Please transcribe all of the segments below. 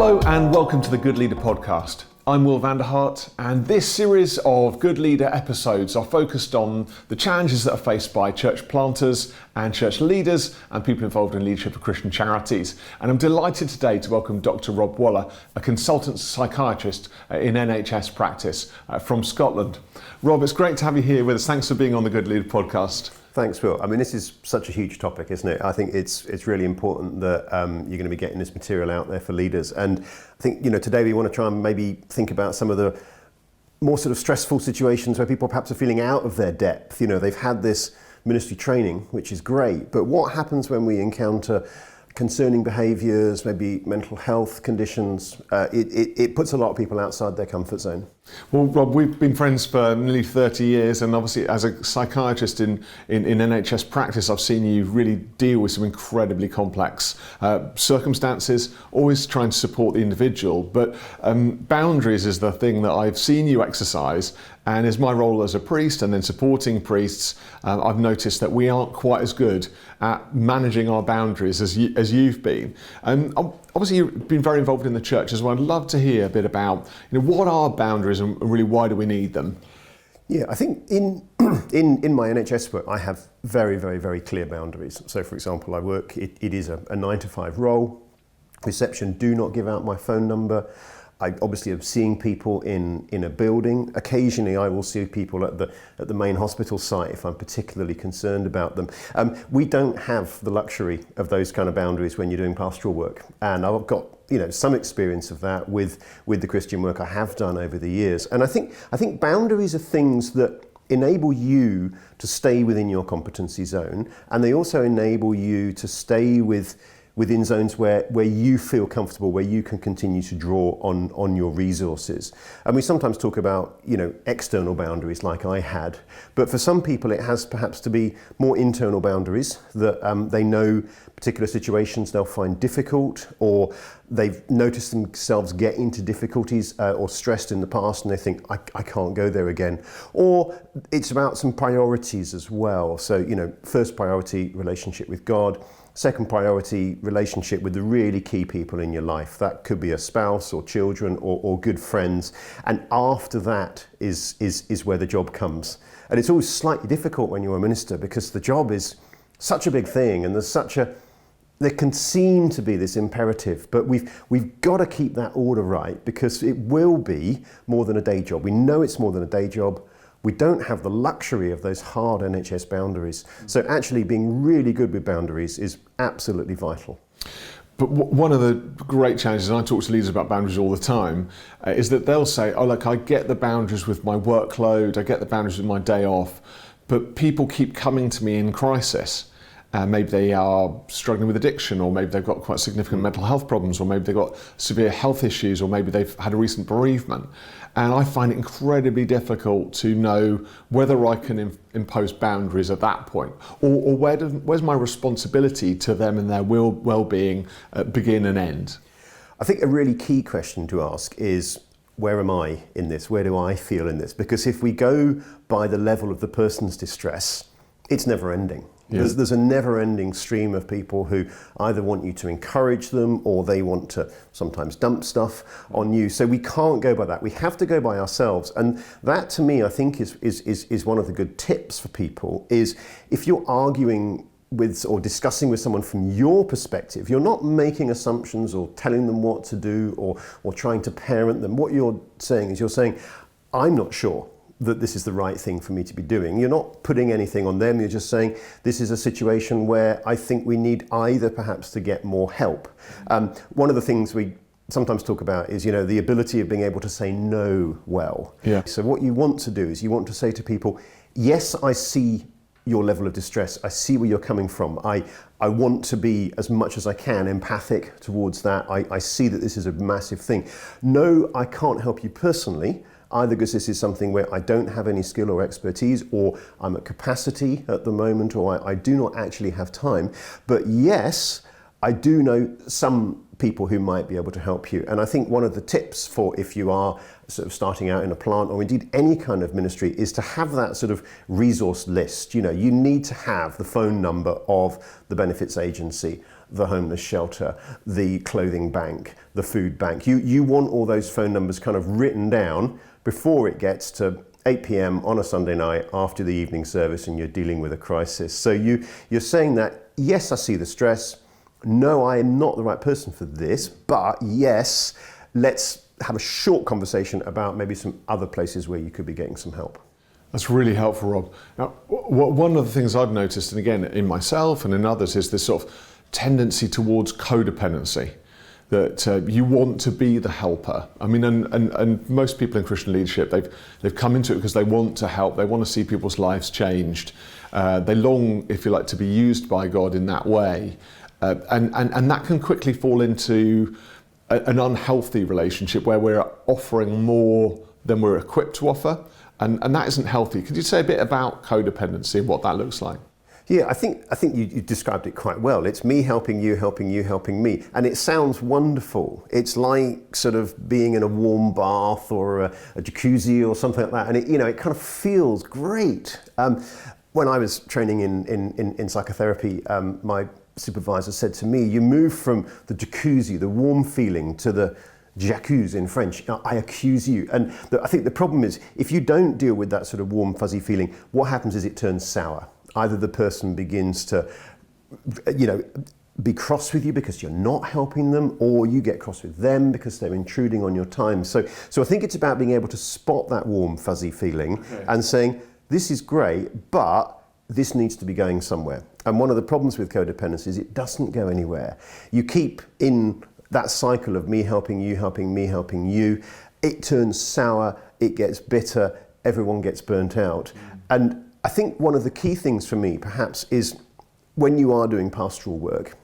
Hello and welcome to the Good Leader podcast. I'm Will Vanderhart, and this series of Good Leader episodes are focused on the challenges that are faced by church planters and church leaders and people involved in leadership of Christian charities. And I'm delighted today to welcome Dr. Rob Waller, a consultant psychiatrist in NHS practice from Scotland. Rob, it's great to have you here with us. Thanks for being on the Good Leader podcast. Thanks, Will. I mean, this is such a huge topic, isn't it? I think it's really important that you're going to be getting this material out there for leaders. And I think, today we want to try and maybe think about some of the more sort of stressful situations where people perhaps are feeling out of their depth. They've had this ministry training, which is great, but what happens when we encounter concerning behaviours, maybe mental health conditions? It puts a lot of people outside their comfort zone. Well, Rob, we've been friends for nearly 30 years, and obviously as a psychiatrist in NHS practice, I've seen you really deal with some incredibly complex circumstances, always trying to support the individual, but boundaries is the thing that I've seen you exercise, and as my role as a priest and then supporting priests, I've noticed that we aren't quite as good at managing our boundaries as you've been. Obviously, you've been very involved in the church as well. I'd love to hear a bit about what are boundaries and really why do we need them? Yeah, I think in my NHS work, I have very, very, very clear boundaries. So, for example, I work, it is a 9-to-5 role. Reception, do not give out my phone number. I obviously am seeing people in a building. Occasionally I will see people at the main hospital site if I'm particularly concerned about them. We don't have the luxury of those kind of boundaries when you're doing pastoral work. And I've got some experience of that with the Christian work I have done over the years. And I think boundaries are things that enable you to stay within your competency zone, and they also enable you to stay within zones where you feel comfortable, where you can continue to draw on your resources. And we sometimes talk about, external boundaries like I had, but for some people it has perhaps to be more internal boundaries that they know particular situations they'll find difficult, or they've noticed themselves get into difficulties or stressed in the past and they think, I can't go there again. Or it's about some priorities as well. So, first priority, relationship with God. Second priority, relationship with the really key people in your life. That could be a spouse or children or good friends. And after that is where the job comes. And it's always slightly difficult when you're a minister because the job is such a big thing, and there can seem to be this imperative, but we've got to keep that order right, because it will be more than a day job. We know it's more than a day job. We don't have the luxury of those hard NHS boundaries. So actually being really good with boundaries is absolutely vital. But one of the great challenges, and I talk to leaders about boundaries all the time, is that they'll say, I get the boundaries with my workload, I get the boundaries with my day off, but people keep coming to me in crisis. Maybe they are struggling with addiction, or maybe they've got quite significant mental health problems, or maybe they've got severe health issues, or maybe they've had a recent bereavement. And I find it incredibly difficult to know whether I can impose boundaries at that point, or where's my responsibility to them and their well-being begin and end? I think a really key question to ask is, where am I in this? Where do I feel in this? Because if we go by the level of the person's distress, it's never ending. Yeah. There's a never-ending stream of people who either want you to encourage them, or they want to sometimes dump stuff on you. So we can't go by that. We have to go by ourselves. And that, to me, I think is one of the good tips for people, is if you're arguing with or discussing with someone from your perspective, you're not making assumptions or telling them what to do or trying to parent them. What you're saying is, I'm not sure that this is the right thing for me to be doing. You're not putting anything on them, you're just saying, this is a situation where I think we need either perhaps to get more help. One of the things we sometimes talk about is, the ability of being able to say no well. Yeah. So what you want to do is you want to say to people, yes, I see your level of distress, I see where you're coming from. I want to be, as much as I can, empathic towards that. I see that this is a massive thing. No, I can't help you personally, either because this is something where I don't have any skill or expertise, or I'm at capacity at the moment, or I do not actually have time. But yes, I do know some people who might be able to help you. And I think one of the tips for if you are sort of starting out in a plant, or indeed any kind of ministry, is to have that sort of resource list. You need to have the phone number of the benefits agency, the homeless shelter, the clothing bank, the food bank. You want all those phone numbers kind of written down before it gets to 8 p.m. on a Sunday night after the evening service and you're dealing with a crisis. So you're saying that, yes, I see the stress. No, I am not the right person for this, but yes, let's have a short conversation about maybe some other places where you could be getting some help. That's really helpful, Rob. Now, one of the things I've noticed, and again, in myself and in others, is this sort of tendency towards codependency, that you want to be the helper. I mean, and most people in Christian leadership, they've come into it because they want to help, they want to see people's lives changed. They long, if you like, to be used by God in that way. And that can quickly fall into an unhealthy relationship where we're offering more than we're equipped to offer. And that isn't healthy. Could you say a bit about codependency and what that looks like? Yeah, I think you described it quite well. It's me helping you, helping you, helping me. And it sounds wonderful. It's like sort of being in a warm bath or a jacuzzi or something like that. And it kind of feels great. When I was training in psychotherapy, my supervisor said to me, you move from the jacuzzi, the warm feeling, to the j'accuse in French, I accuse you. And I think the problem is, if you don't deal with that sort of warm, fuzzy feeling, what happens is it turns sour. Either the person begins to, be cross with you because you're not helping them, or you get cross with them because they're intruding on your time. So I think it's about being able to spot that warm, fuzzy feeling and saying, this is great, but this needs to be going somewhere. And one of the problems with codependency is it doesn't go anywhere. You keep in that cycle of me helping you, helping me, helping you. It turns sour, it gets bitter, everyone gets burnt out. And I think one of the key things for me, perhaps, is when you are doing pastoral work,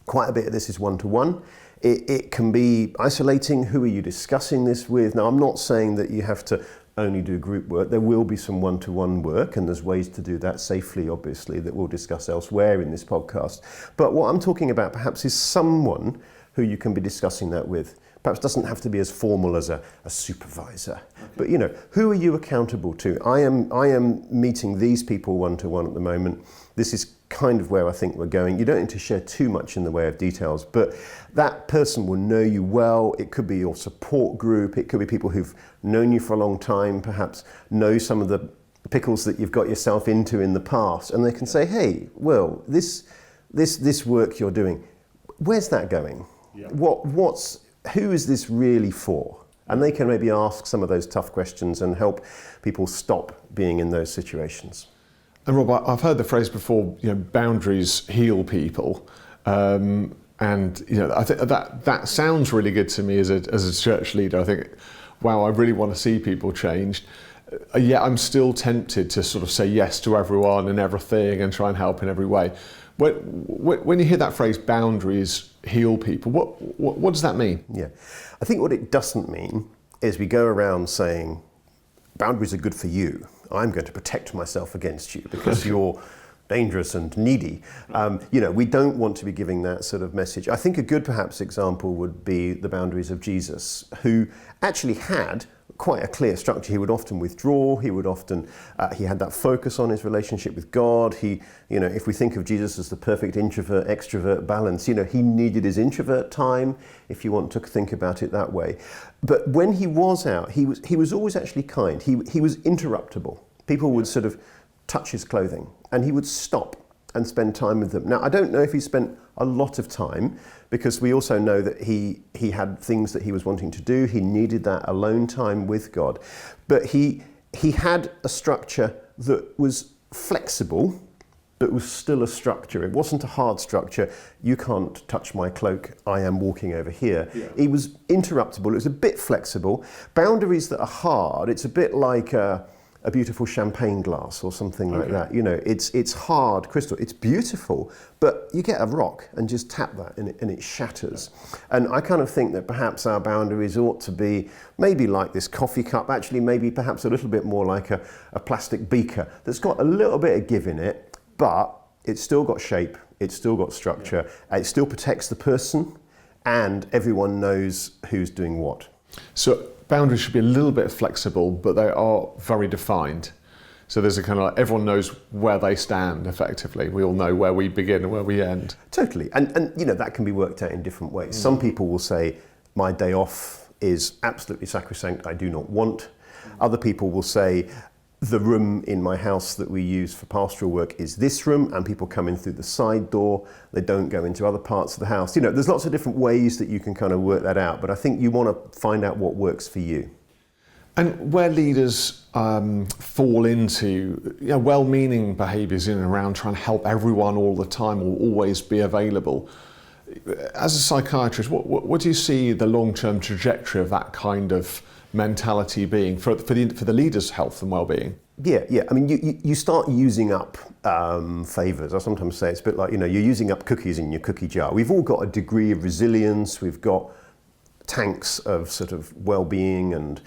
quite a bit of this is one-to-one. It can be isolating. Who are you discussing this with? Now, I'm not saying that you have to only do group work. There will be some one-to-one work, and there's ways to do that safely, obviously, that we'll discuss elsewhere in this podcast. But what I'm talking about, perhaps, is someone who you can be discussing that with. Perhaps doesn't have to be as formal as a supervisor, but who are you accountable to? I am meeting these people one-to-one at the moment. This is kind of where I think we're going. You don't need to share too much in the way of details, but that person will know you well. It could be your support group. It could be people who've known you for a long time, perhaps know some of the pickles that you've got yourself into in the past, and they can say, hey, Will, this work you're doing, where's that going? Yeah. Who is this really for? And they can maybe ask some of those tough questions and help people stop being in those situations. And Rob, I've heard the phrase before, boundaries heal people. And I think that sounds really good to me as a church leader. I think, wow, I really want to see people changed. Yet I'm still tempted to sort of say yes to everyone and everything and try and help in every way. When you hear that phrase, boundaries heal people, what does that mean? Yeah, I think what it doesn't mean is we go around saying, boundaries are good for you. I'm going to protect myself against you because you're dangerous and needy. We don't want to be giving that sort of message. I think a good perhaps example would be the boundaries of Jesus, who actually had quite a clear structure. He would often withdraw. He would often, he had that focus on his relationship with God. If we think of Jesus as the perfect introvert-extrovert balance, he needed his introvert time, if you want to think about it that way. But when he was out, he was always actually kind. He was interruptible. People would sort of touch his clothing and he would stop and spend time with them. Now, I don't know if he spent a lot of time, because we also know that he had things that he was wanting to do. He needed that alone time with God. But he had a structure that was flexible, but was still a structure. It wasn't a hard structure. You can't touch my cloak. I am walking over here. Yeah. It was interruptible. It was a bit flexible. Boundaries that are hard, it's a bit like a beautiful champagne glass or something like that. It's hard crystal. It's beautiful, but you get a rock and just tap that and it shatters. And I kind of think that perhaps our boundaries ought to be maybe like this coffee cup, actually maybe perhaps a little bit more like a plastic beaker that's got a little bit of give in it, but it's still got shape, it's still got structure, it still protects the person, and everyone knows who's doing what. So boundaries should be a little bit flexible, but they are very defined. So there's a kind of like, everyone knows where they stand effectively. We all know where we begin and where we end. Totally. And that can be worked out in different ways. Some people will say, my day off is absolutely sacrosanct, I do not want. Other people will say, the room in my house that we use for pastoral work is this room, and people come in through the side door. They don't go into other parts of the house. There's lots of different ways that you can kind of work that out, but I think you want to find out what works for you. And where leaders fall into well-meaning behaviours in and around trying to help everyone all the time or always be available, as a psychiatrist, what do you see the long-term trajectory of that kind of mentality being for the leader's health and well-being? Yeah. I mean, you start using up favours. I sometimes say it's a bit like, you're using up cookies in your cookie jar. We've all got a degree of resilience. We've got tanks of sort of well-being and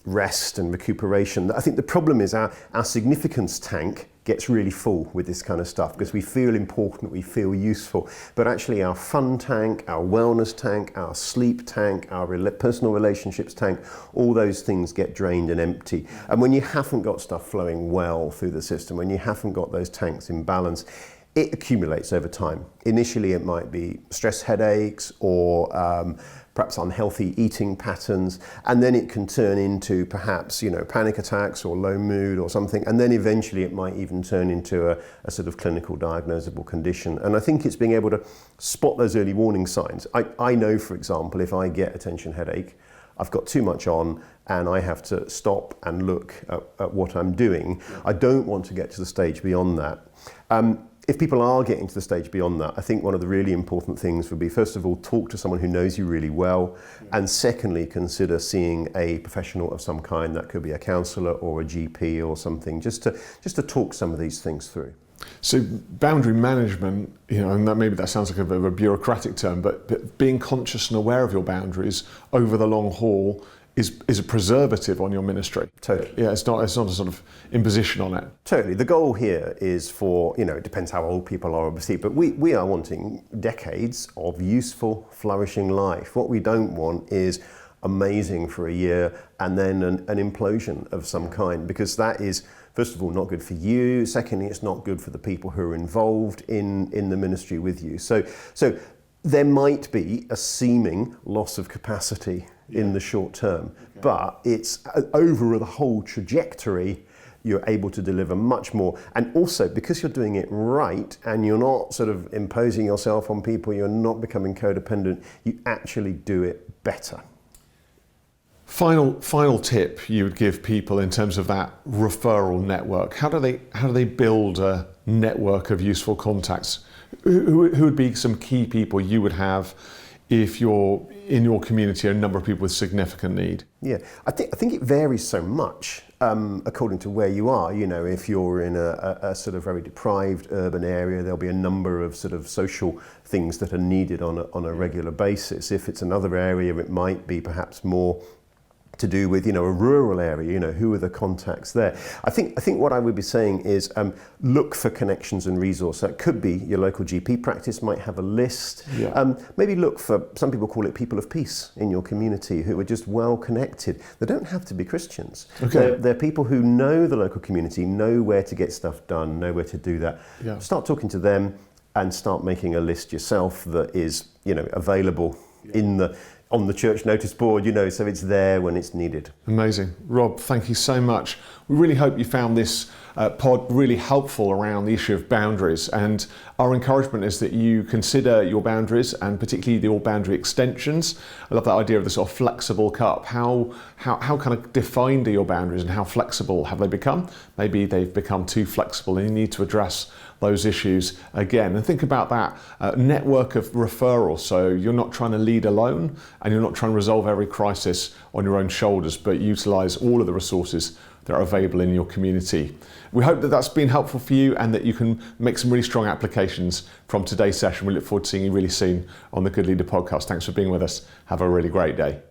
rest and recuperation. I think the problem is our significance tank gets really full with this kind of stuff because we feel important, we feel useful, but actually our fun tank, our wellness tank, our sleep tank, our personal relationships tank, all those things get drained and empty. And when you haven't got stuff flowing well through the system, when you haven't got those tanks in balance, it accumulates over time. Initially it might be stress headaches or perhaps unhealthy eating patterns, and then it can turn into perhaps panic attacks or low mood or something, and then eventually it might even turn into a sort of clinical diagnosable condition. And I think it's being able to spot those early warning signs. I know, for example, if I get a tension headache, I've got too much on and I have to stop and look at what I'm doing. I don't want to get to the stage beyond that. If people are getting to the stage beyond that, I think one of the really important things would be, first of all, talk to someone who knows you really well, and secondly, consider seeing a professional of some kind. That could be a counsellor or a GP or something, just to talk some of these things through. So boundary management, and maybe that sounds like a bit of a bureaucratic term, but being conscious and aware of your boundaries over the long haul is a preservative on your ministry. Totally. Yeah, it's not a sort of imposition on it. Totally. The goal here is for, it depends how old people are obviously, but we are wanting decades of useful, flourishing life. What we don't want is amazing for a year and then an implosion of some kind, because that is, first of all, not good for you. Secondly, it's not good for the people who are involved in the ministry with you. So there might be a seeming loss of capacity in the short term, but it's over the whole trajectory, you're able to deliver much more. And also, because you're doing it right and you're not sort of imposing yourself on people, you're not becoming codependent, you actually do it better. Final tip you would give people in terms of that referral network. How do they build a network of useful contacts? Who would be some key people you would have if you're in your community a number of people with significant need? Yeah, I think it varies so much according to where you are. If you're in a sort of very deprived urban area, there'll be a number of sort of social things that are needed on a regular basis. If it's another area, it might be perhaps more to do with a rural area. Who are the contacts there? I think what I would be saying is look for connections and resources. That could be your local GP practice might have a list. Yeah. Maybe look for, some people call it people of peace in your community who are just well connected. They don't have to be Christians. Okay. They're people who know the local community, know where to get stuff done, know where to do that. Yeah. Start talking to them and start making a list yourself that is available on the church notice board, so it's there when it's needed. Amazing. Rob, thank you so much. We really hope you found this pod really helpful around the issue of boundaries, and our encouragement is that you consider your boundaries and particularly your boundary extensions. I love that idea of the sort of flexible cup. How kind of defined are your boundaries and how flexible have they become? Maybe they've become too flexible and you need to address those issues again. And think about that network of referral. So you're not trying to lead alone and you're not trying to resolve every crisis on your own shoulders, but utilize all of the resources that are available in your community. We hope that that's been helpful for you and that you can make some really strong applications from today's session. We look forward to seeing you really soon on the Good Leader podcast. Thanks for being with us. Have a really great day.